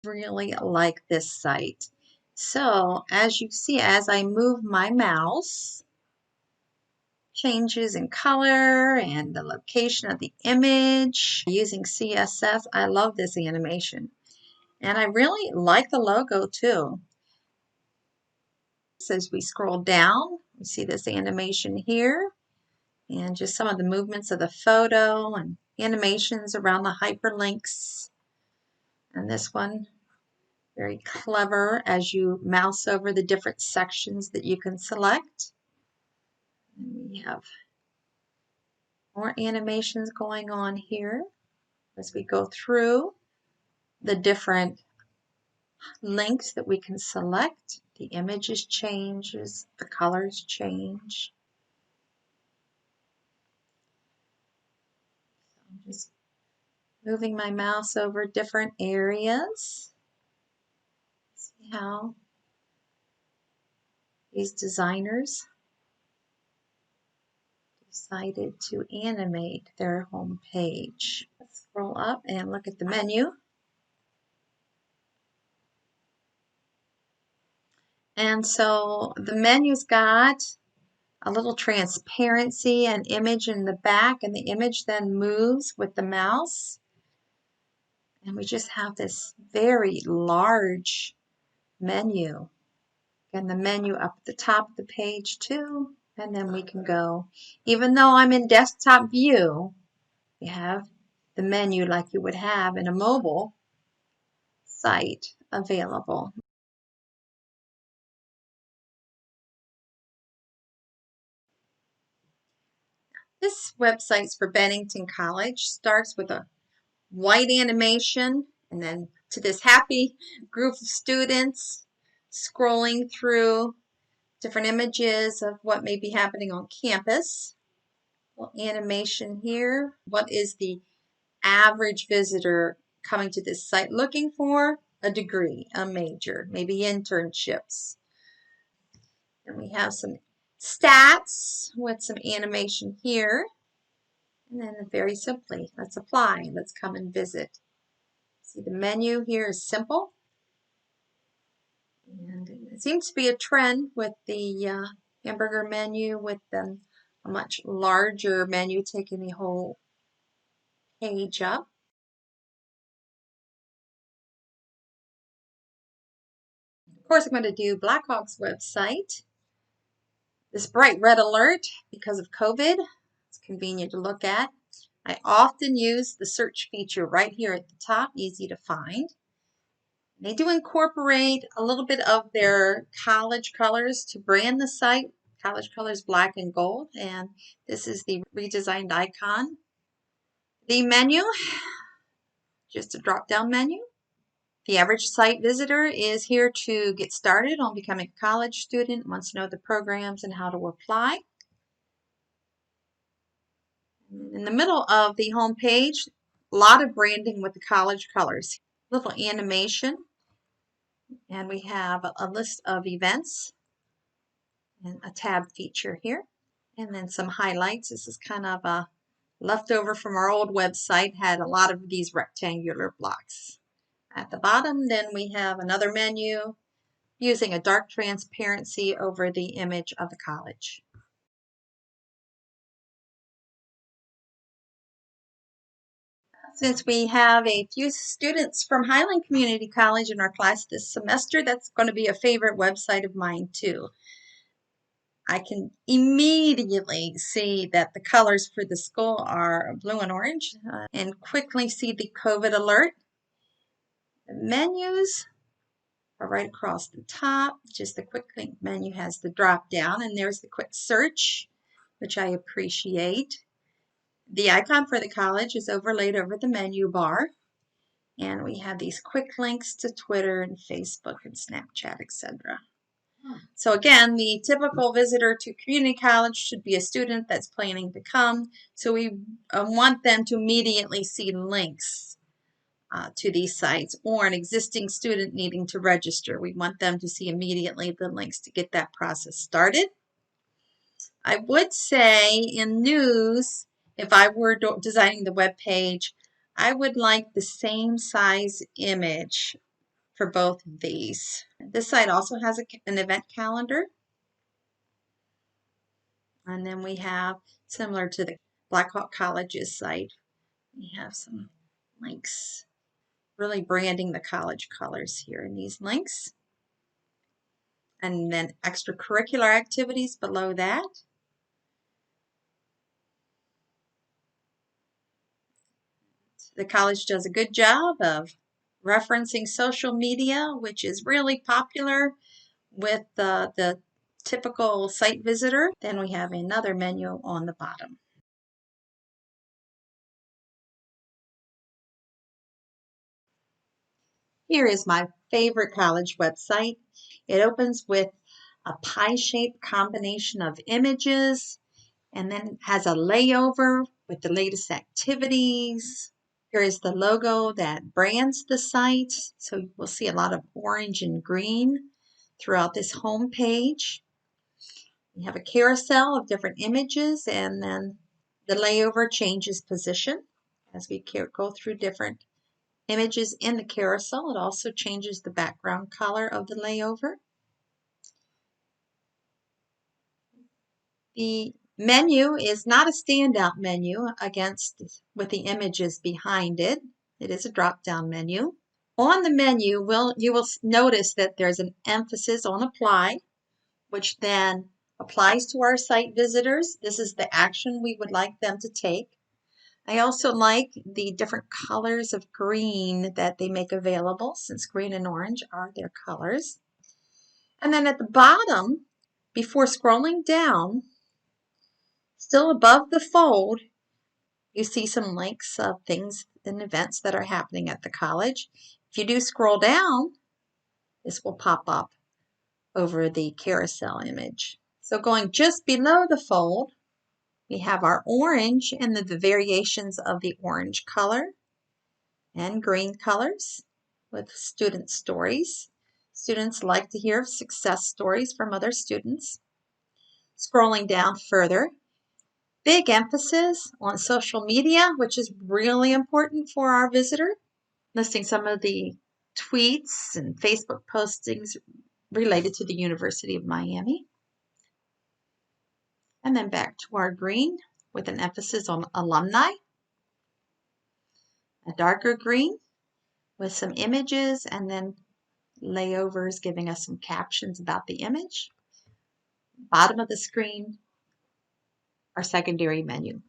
Really like this site. So as you see, as I move my mouse, changes in color and the location of the image using CSS. I love this animation. And I really like the logo too. So as we scroll down, we see this animation here and just some of the movements of the photo and animations around the hyperlinks. And this one, very clever as you mouse over the different sections that you can select. And we have more animations going on here as we go through the different links that we can select. The images changes, the colors change. I'm just moving my mouse over different areas. See how these designers decided to animate their home page. Let's scroll up and look at the menu. And so the menu's got a little transparency and image in the back, and the image then moves with the mouse. And we just have this very large menu. And the menu up at the top of the page too. And then we can go, even though I'm in desktop view, you have the menu like you would have in a mobile site available. This website's for Bennington College. Starts with a white animation and then to this happy group of students scrolling through different images of what may be happening on campus. Well, animation here. What is the average visitor coming to this site looking for? A degree, a major, maybe internships. And we have some stats with some animation here. And then very simply, let's apply. Let's come and visit. See, the menu here is simple. And it seems to be a trend with the hamburger menu with a much larger menu taking the whole page up. Of course, I'm going to do Blackhawk's website. This bright red alert because of COVID. It's convenient to look at. I often use the search feature right here at the top, easy to find. They do incorporate a little bit of their college colors to brand the site. College colors black and gold, and this is the redesigned icon. The menu, just a drop-down menu. The average site visitor is here to get started on becoming a college student, wants to know the programs and how to apply. In the middle of the home page, a lot of branding with the college colors. Little animation, and we have a list of events and a tab feature here. And then some highlights. This is kind of a leftover from our old website, had a lot of these rectangular blocks. At the bottom, then we have another menu using a dark transparency over the image of the college. Since we have a few students from Highland Community College in our class this semester, that's going to be a favorite website of mine too. I can immediately see that the colors for the school are blue and orange and quickly see the COVID alert. The menus are right across the top. Just the quick link menu has the drop down, and there's the quick search, which I appreciate. The icon for the college is overlaid over the menu bar. And we have these quick links to Twitter and Facebook and Snapchat, etc. So again, the typical visitor to community college should be a student that's planning to come. So we want them to immediately see links to these sites, or an existing student needing to register. We want them to see immediately the links to get that process started. I would say in news, if I were designing the web page, I would like the same size image for both of these. This site also has an event calendar. And then we have, similar to the Blackhawk College's site, we have some links, really branding the college colors here in these links. And then extracurricular activities below that. The college does a good job of referencing social media, which is really popular with the typical site visitor. Then we have another menu on the bottom. Here is my favorite college website. It opens with a pie-shaped combination of images and then has a layover with the latest activities. Here is the logo that brands the site. So we'll see a lot of orange and green throughout this home page. We have a carousel of different images, and then the layover changes position as we go through different images in the carousel. It also changes the background color of the layover. The menu is not a standout menu with the images behind it. It is a drop-down menu. On the menu, you will notice that there's an emphasis on apply, which then applies to our site visitors. This is the action we would like them to take. I also like the different colors of green that they make available, since green and orange are their colors. And then at the bottom, before scrolling down, still above the fold, you see some links of things and events that are happening at the college. If you do scroll down, this will pop up over the carousel image. So going just below the fold, we have our orange and the variations of the orange color and green colors with student stories. Students like to hear success stories from other students. Scrolling down further, big emphasis on social media, which is really important for our visitor, listing some of the tweets and Facebook postings related to the University of Miami. And then back to our green with an emphasis on alumni. A darker green with some images and then layovers giving us some captions about the image. Bottom of the screen, our secondary menu.